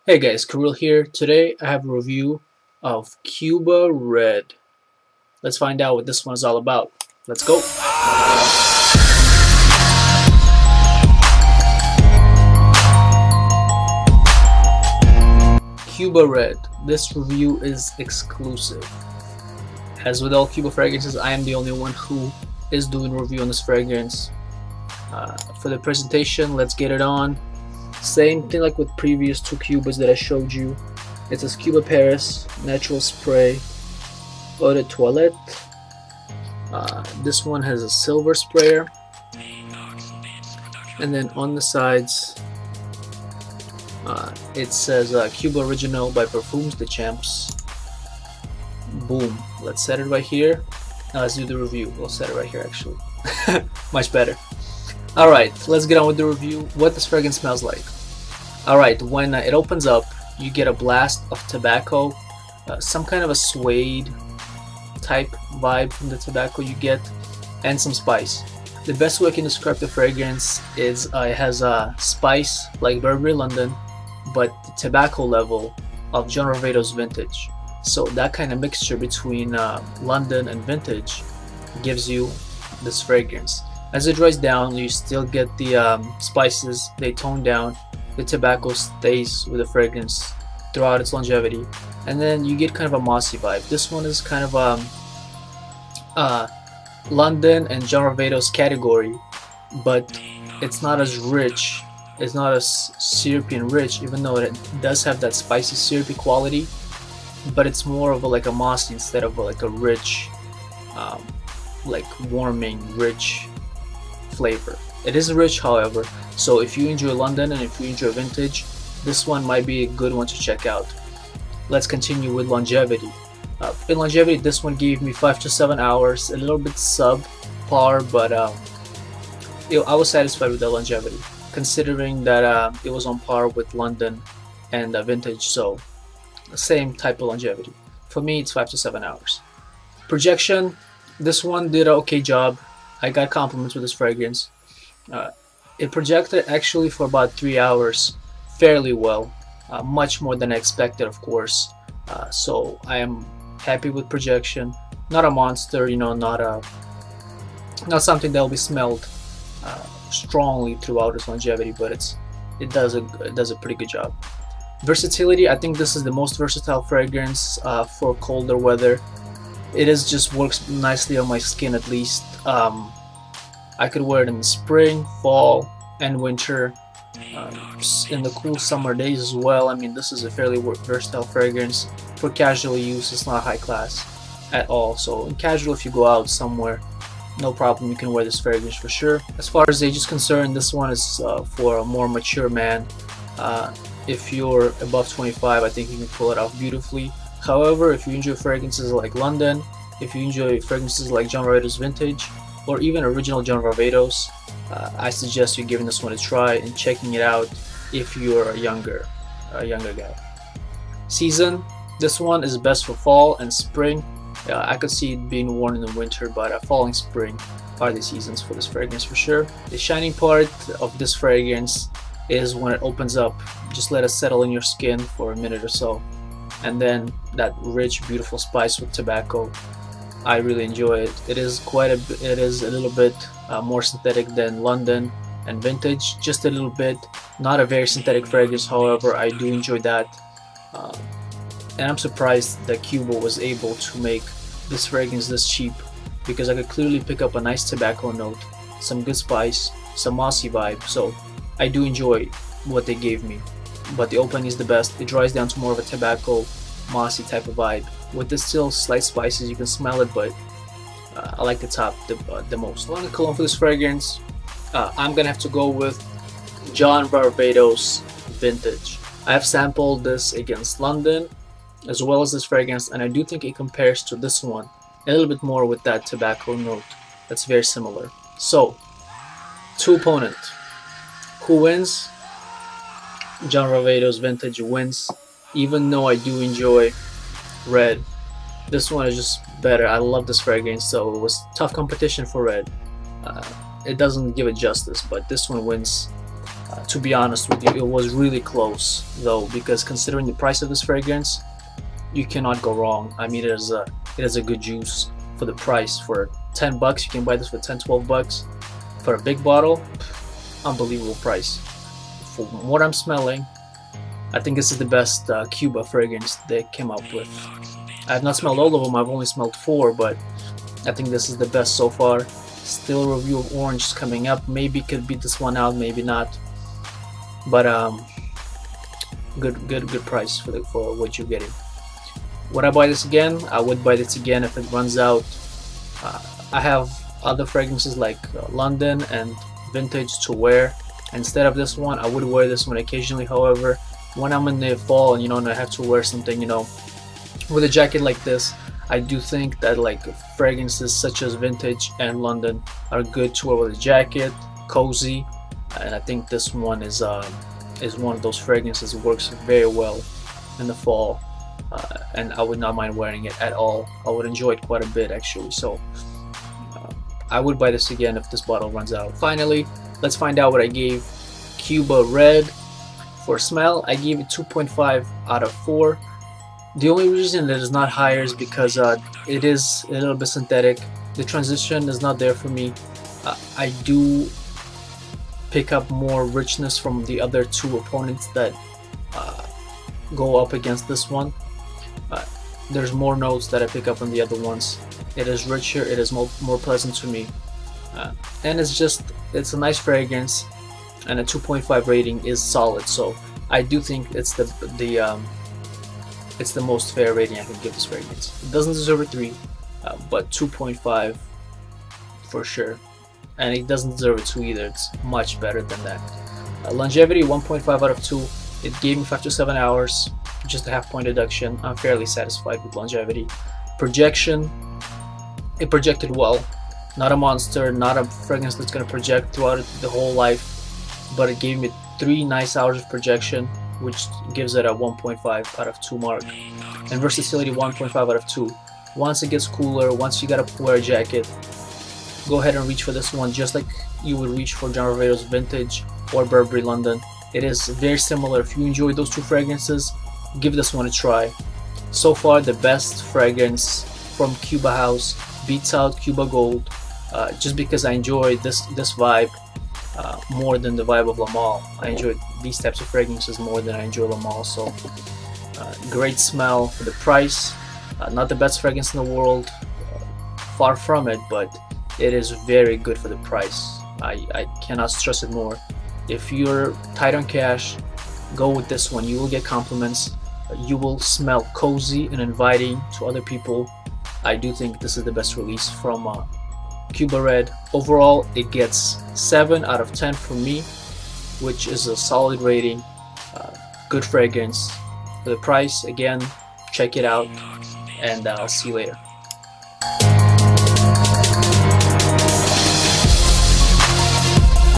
Hey guys, Kirill here. Today I have a review of CUBA Red. Let's find out what this one is all about. Let's go. CUBA Red. This review is exclusive. As with all CUBA fragrances, I am the only one who is doing a review on this fragrance. For the presentation, let's get it on. Same thing like with previous two Cubas that I showed you. It's a Cuba Paris natural spray eau de toilette. This one has a silver sprayer, and then on the sides it says Cuba Original by Parfums de Champs. Boom. Let's set it right here. Now let's do the review. We'll set it right here actually. Much better. Alright, let's get on with the review. What this fragrance smells like. Alright, when it opens up, you get a blast of tobacco, some kind of a suede type vibe from the tobacco you get, and some spice. The best way I can describe the fragrance is it has a spice like Burberry London, but the tobacco level of John Varvatos vintage. So that kind of mixture between London and vintage gives you this fragrance. As it dries down, you still get the spices, they tone down, the tobacco stays with the fragrance throughout its longevity, and then you get kind of a mossy vibe. This one is kind of London and John Varvatos category, but it's not as rich, it's not as syrupy and rich, even though it does have that spicy syrupy quality, but it's more of like a mossy instead of like a rich, like warming, rich flavor. It is rich, however, so if you enjoy London and if you enjoy vintage, this one might be a good one to check out. Let's continue with longevity. In longevity, this one gave me 5 to 7 hours, a little bit subpar, but I was satisfied with the longevity, considering that it was on par with London and vintage, so the same type of longevity. For me, it's 5 to 7 hours. Projection, this one did an okay job. I got compliments with this fragrance. It projected actually for about 3 hours fairly well, much more than I expected, of course. So I am happy with projection. Not a monster, you know, not something that will be smelled strongly throughout its longevity, but it does a pretty good job. Versatility, I think this is the most versatile fragrance for colder weather. It is just works nicely on my skin, at least. I could wear it in the spring, fall, and winter, in the cool summer days as well. I mean, this is a fairly versatile fragrance for casual use. It's not high class at all, so in casual, if you go out somewhere, no problem, you can wear this fragrance for sure. As far as age is concerned, this one is for a more mature man. If you're above 25, I think you can pull it off beautifully. However, if you enjoy fragrances like London, if you enjoy fragrances like John Varvatos vintage, or even original John Varvatos, I suggest you giving this one a try and checking it out if you're a younger guy. Season, this one is best for fall and spring. I could see it being worn in the winter, but fall and spring are the seasons for this fragrance for sure. The shining part of this fragrance is when it opens up. Just let it settle in your skin for a minute or so, and then that rich, beautiful spice with tobacco. I really enjoy it. It is a little bit more synthetic than London and vintage, just a little bit. Not a very synthetic fragrance, however, I do enjoy that. And I'm surprised that Cuba was able to make this fragrance this cheap, because I could clearly pick up a nice tobacco note, some good spice, some mossy vibe. So I do enjoy what they gave me, but the opening is the best. It dries down to more of a tobacco, mossy type of vibe. With the still slight spices, you can smell it, but I like the top the most. On the cologne for this fragrance, I'm gonna have to go with John Varvatos vintage. I have sampled this against London as well as this fragrance, and I do think it compares to this one a little bit more with that tobacco note that's very similar. So, two opponents. Who wins? John Varvatos vintage wins, even though I do enjoy Red. This one is just better. I love this fragrance, so it was tough competition for Red. It doesn't give it justice, but this one wins To be honest with you, it was really close though, because considering the price of this fragrance, you cannot go wrong. I mean, it is a good juice for the price. For 10 bucks, you can buy this for 10-12 bucks. For a big bottle, unbelievable price. From what I'm smelling, I think this is the best Cuba fragrance they came up with. I have not smelled all of them, I've only smelled 4, but I think this is the best so far. Still a review of Orange is coming up. Maybe could beat this one out, maybe not. But good price for what you're getting. Would I buy this again? I would buy this again if it runs out. I have other fragrances like London and Vintage to wear. Instead of this one, I would wear this one occasionally. However, when I'm in the fall and and I have to wear something with a jacket like this, I do think that like fragrances such as Vintage and London are good to wear with a jacket, cozy, and I think this one is one of those fragrances that works very well in the fall, and I would not mind wearing it at all. I would enjoy it quite a bit actually, so I would buy this again if this bottle runs out. Finally, let's find out what I gave Cuba Red. For smell, I gave it 2.5 out of 4. The only reason it is not higher is because it is a little bit synthetic. The transition is not there for me. I do pick up more richness from the other two opponents that go up against this one. There's more notes that I pick up on the other ones. It is richer, it is more pleasant to me, and it's a nice fragrance, and a 2.5 rating is solid. So I do think it's the most fair rating I can give this fragrance. It doesn't deserve a 3, but 2.5 for sure, and it doesn't deserve a 2 either. It's much better than that. Longevity 1.5 out of 2. It gave me 5 to 7 hours, just a half-point deduction. I'm fairly satisfied with longevity. Projection, it projected well. Not a monster, not a fragrance that's going to project throughout the whole life, but it gave me 3 nice hours of projection, which gives it a 1.5 out of 2 mark. And versatility 1.5 out of 2. Once it gets cooler, once you gotta wear a jacket, go ahead and reach for this one just like you would reach for John Varvatos Vintage or Burberry London. It is very similar. If you enjoy those two fragrances, give this one a try. So far, the best fragrance from Cuba House beats out Cuba Gold, just because I enjoy this vibe more than the vibe of La Male. I enjoy these types of fragrances more than I enjoy La Male. So great smell for the price. Not the best fragrance in the world, far from it, but it is very good for the price. I cannot stress it more. If you're tight on cash, go with this one. You will get compliments. You will smell cozy and inviting to other people. I do think this is the best release from Cuba Red. Overall, it gets 7 out of 10 from me, which is a solid rating. Good fragrance for the price. Again, check it out, and I'll see you later.